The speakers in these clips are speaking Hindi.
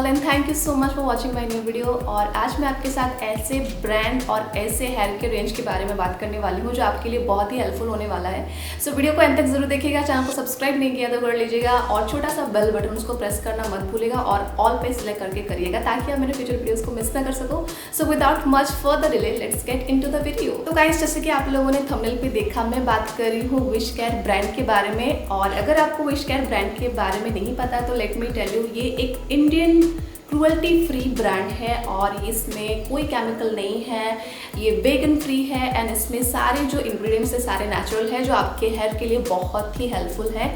And thank you so much for watching my new video. और आज मैं आपके साथ ऐसे ब्रांड और ऐसे हेयर के रेंज के बारे में बात करने वाली हूँ जो आपके लिए बहुत ही हेल्पफुल होने वाला है। सो वीडियो को एंड तक जरूर देखिएगा। चैनल को सब्सक्राइब नहीं किया तो कर लीजिएगा और छोटा सा बेल बटन उसको प्रेस करना मत भूलिएगा और ऑल पे सिलेक्ट करके करिएगा ताकि आप मेरे फ्यूचर वीडियोस को मिस ना कर सको। So without much further delay let's get into the video. तो गाइस, जैसे कि आप लोगों ने थंबनेल पे देखा, मैं बात कर रही हूँ विशकेयर ब्रांड के बारे में। और अगर आपको विशकेयर ब्रांड के बारे में नहीं पता तो लेट मी टेल यू, ये एक इंडियन क्रुएल्टी फ्री ब्रांड है और इसमें कोई केमिकल नहीं है, ये वेगन फ्री है एंड इसमें सारे जो इंग्रेडिएंट्स है सारे नेचुरल है जो आपके हेयर के लिए बहुत ही हेल्पफुल है।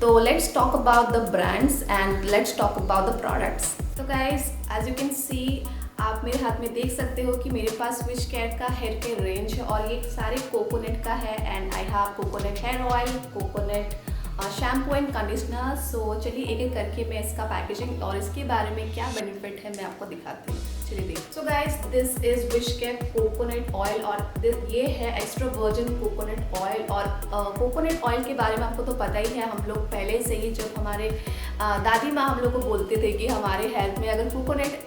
तो let's talk about the brands and let's talk about the products. तो guys, as you can see, आप मेरे हाथ में देख सकते हो कि मेरे पास विशकेयर का हेयर केयर रेंज है और ये सारे कोकोनट का है and I have coconut hair oil, coconut shampoo and conditioner. So चलिए एक एक करके मैं इसका पैकेजिंग और इसके बारे में क्या बेनिफिट है मैं आपको दिखाती हूँ। चलिए देखिए। So guys, this is WishCare coconut oil और ये है एक्स्ट्रा वर्जिन कोकोनट ऑयल। और कोकोनट ऑयल के बारे में आपको तो पता ही है, हम लोग पहले से ही जब हमारे दादी माँ हम लोग को बोलते थे कि हमारे हेयर में अगर कोकोनट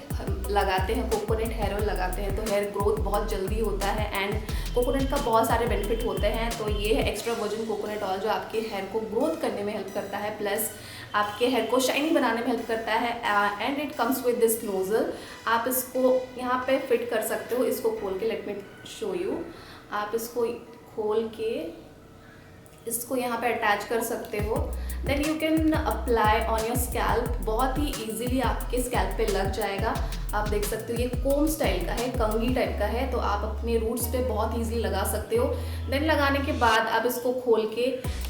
लगाते हैं, कोकोनट हेयर ऑयल लगाते हैं तो हेयर ग्रोथ बहुत जल्दी होता है एंड कोकोनट का बहुत सारे बेनिफिट होते हैं। तो ये है एक्स्ट्रा वर्जिन कोकोनट ऑयल जो आपके हेयर को ग्रोथ करने में हेल्प करता है, प्लस आपके हेयर को शाइनी बनाने में हेल्प करता है and it comes with this nozzle. आप इसको यहाँ पे फिट कर सकते हो, इसको खोल के, लेट मी शो यू। आप इसको खोल के इसको यहाँ पे अटैच कर सकते हो, then you can apply on your scalp. बहुत ही इजीली आपके स्कैल्प पे लग जाएगा। आप देख सकते हो ये कोम स्टाइल का है, कंघी टाइप का है, तो आप अपने रूट्स पे बहुत इजीली लगा सकते हो। देन लगाने के बाद आप इसको खोल के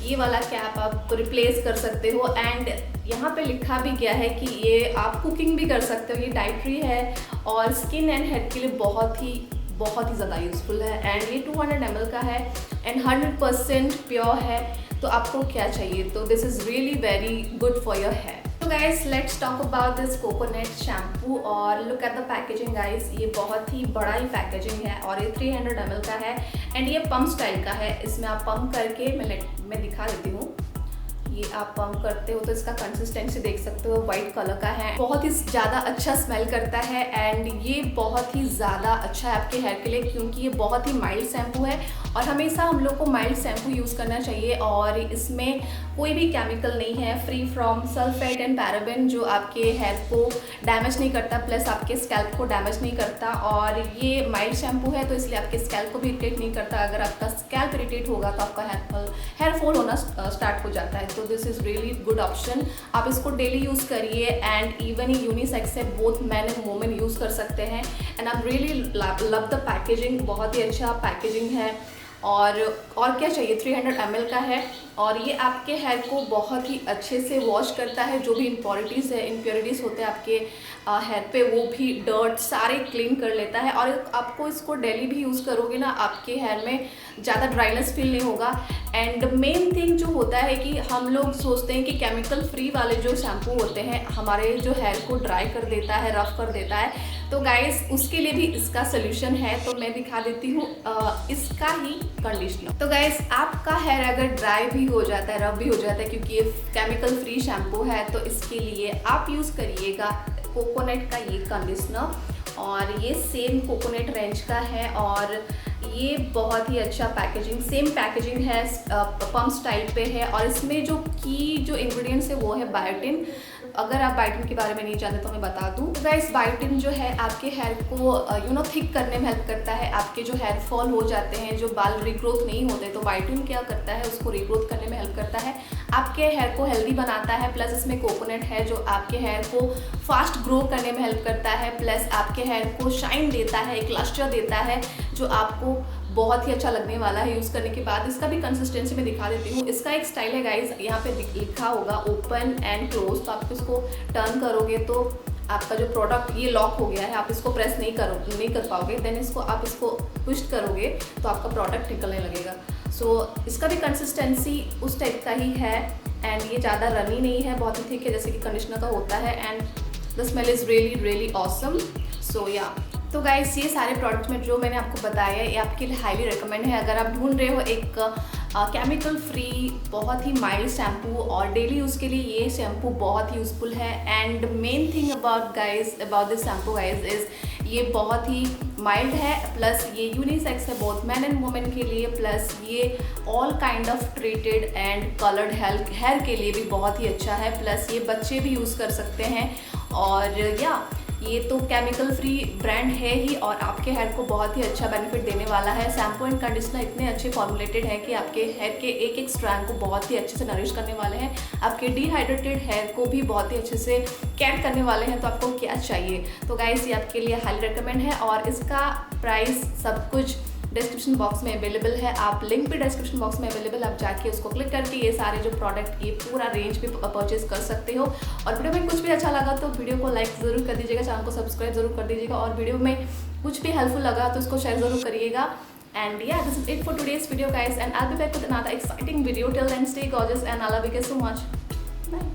ये वाला कैप आप रिप्लेस कर सकते हो एंड यहाँ पे लिखा भी गया है कि ये आप कुकिंग भी कर सकते हो। ये डाइटरी है और स्किन एंड हेयर के लिए बहुत ही ज़्यादा यूज़फुल है एंड ये 200 ml का है एंड 100% प्योर है। तो आपको क्या चाहिए, तो this is really very good for your hair. तो guys, let's talk about this coconut shampoo और look at the packaging guys. ये बहुत ही बड़ा ही पैकेजिंग है और ये 300 ml का है एंड ये पम्प स्टाइल का है। इसमें आप पंप करके मैं दिखा देती हूँ। ये आप पंप करते हो तो इसका कंसिस्टेंसी देख सकते हो, वाइट कलर का है, बहुत ही ज़्यादा अच्छा स्मेल करता है एंड ये बहुत ही ज़्यादा अच्छा है आपके हेयर के लिए क्योंकि ये बहुत ही माइल्ड शैम्पू है और हमेशा हम लोग को माइल्ड शैम्पू यूज़ करना चाहिए। और इसमें कोई भी केमिकल नहीं है, free from sulphate and paraben, जो आपके हेयर को डैमेज नहीं करता, प्लस आपके स्कैल्प को डैमेज नहीं करता। और ये माइल्ड शैम्पू है तो इसलिए आपके स्कैल्प को भी इरिटेट नहीं करता। अगर आपका स्कैल्प इरिटेट होगा तो आपका हेयर फॉल होना स्टार्ट हो जाता है। तो this is really good option. आप इसको डेली यूज़ करिए एंड इवन यूनिसेक्स है, both man and women use कर सकते हैं and I really love the packaging. बहुत ही अच्छा पैकेजिंग है और क्या चाहिए, 300 ml का है और ये आपके हेयर को बहुत ही अच्छे से वॉश करता है। जो भी इम्प्योरिटीज़ होते हैं आपके हेयर पे, वो भी डर्ट सारे क्लीन कर लेता है और आपको इसको डेली भी यूज़ करोगे ना, आपके हेयर में ज़्यादा ड्राइनेस फील नहीं होगा। एंड मेन थिंग जो होता है कि हम लोग सोचते हैं कि केमिकल फ्री वाले जो शैम्पू होते हैं हमारे जो हेयर को ड्राई कर देता है, रफ कर देता है। तो गाइस, उसके लिए भी इसका सोल्यूशन है, तो मैं दिखा देती हूँ इसका ही कंडीशनर। तो गाइस, आपका हेयर अगर ड्राई भी हो जाता है, रफ भी हो जाता है क्योंकि ये केमिकल फ्री शैम्पू है, तो इसके लिए आप यूज़ करिएगा कोकोनट का ये कंडीशनर और ये सेम कोकोनट रेंज का है और ये बहुत ही अच्छा सेम पैकेजिंग है, पम्प स्टाइल पे है। और इसमें जो इंग्रेडिएंट्स है वो है बायोटिन। अगर आप बायोटिन के बारे में नहीं जानते तो मैं बता दूं। तो गाइस, बायोटिन जो है आपके हेयर को थिक करने में हेल्प करता है। आपके जो हेयर फॉल हो जाते हैं, जो बाल रिग्रोथ नहीं होते, तो बायोटिन क्या करता है, उसको रिग्रोथ करने में हेल्प करता है, आपके हेयर को हेल्दी बनाता है। प्लस इसमें कोकोनट है जो आपके हेयर को फास्ट ग्रो करने में हेल्प करता है, प्लस आपके हेयर को शाइन देता है, एक लस्टर देता है जो आपको बहुत ही अच्छा लगने वाला है यूज़ करने के बाद। इसका भी कंसिस्टेंसी मैं दिखा देती हूँ। इसका एक स्टाइल है गाइज, यहाँ पे लिखा होगा ओपन एंड क्लोज। तो आप इसको टर्न करोगे तो आपका जो प्रोडक्ट ये लॉक हो गया है, आप इसको प्रेस नहीं कर पाओगे। देन आप इसको पुश करोगे तो आपका प्रोडक्ट निकलने लगेगा। सो इसका भी कंसिस्टेंसी उस टाइप का ही है एंड ये ज़्यादा रनी नहीं है, बहुत ही थिक है जैसे कि कंडीशनर का होता है। And the smell is really awesome. So yeah, तो गाइस ये सारे प्रोडक्ट्स में जो मैंने आपको बताया है ये आपके लिए हाईली रिकमेंड है अगर आप ढूंढ रहे हो एक केमिकल फ्री बहुत ही माइल्ड शैम्पू, और डेली यूज़ के लिए ये शैम्पू बहुत ही यूज़फुल है। And main thing about this shampoo guys is ये बहुत ही माइल्ड है, प्लस ये यूनिसेक्स है बोथ मैन एंड वुमेन के लिए, प्लस ये all kind of treated and coloured hair के लिए भी बहुत ही अच्छा है, प्लस ये बच्चे भी यूज़ कर सकते हैं। और या ये तो केमिकल फ्री ब्रांड है ही और आपके हेयर को बहुत ही अच्छा बेनिफिट देने वाला है। शैम्पू एंड कंडीशनर इतने अच्छे फॉर्मुलेटेड है कि आपके हेयर के एक एक स्ट्रैंड को बहुत ही अच्छे से नरिश करने वाले हैं, आपके डिहाइड्रेटेड हेयर को भी बहुत ही अच्छे से केयर करने वाले हैं। तो आपको क्या चाहिए, तो गाइस ये आपके लिए हाईली रिकमेंड है और इसका प्राइस सब कुछ डिस्क्रिप्शन बॉक्स में अवेलेबल है। आप लिंक भी डिस्क्रिप्शन बॉक्स में अवेलेबल, आप जाके उसको क्लिक करके ये सारे जो प्रोडक्ट ये पूरा रेंज भी परचेज कर सकते हो। और वीडियो में कुछ भी अच्छा लगा तो वीडियो को लाइक ज़रूर कर दीजिएगा, चैनल को सब्सक्राइब जरूर कर दीजिएगा, और वीडियो में कुछ भी हेल्पफुल लगा तो उसको शेयर जरूर करिएगा। And yeah, this is it for today's video guys, and I'll be back with another exciting video. Till then, stay gorgeous and I love you guys so much. Bye.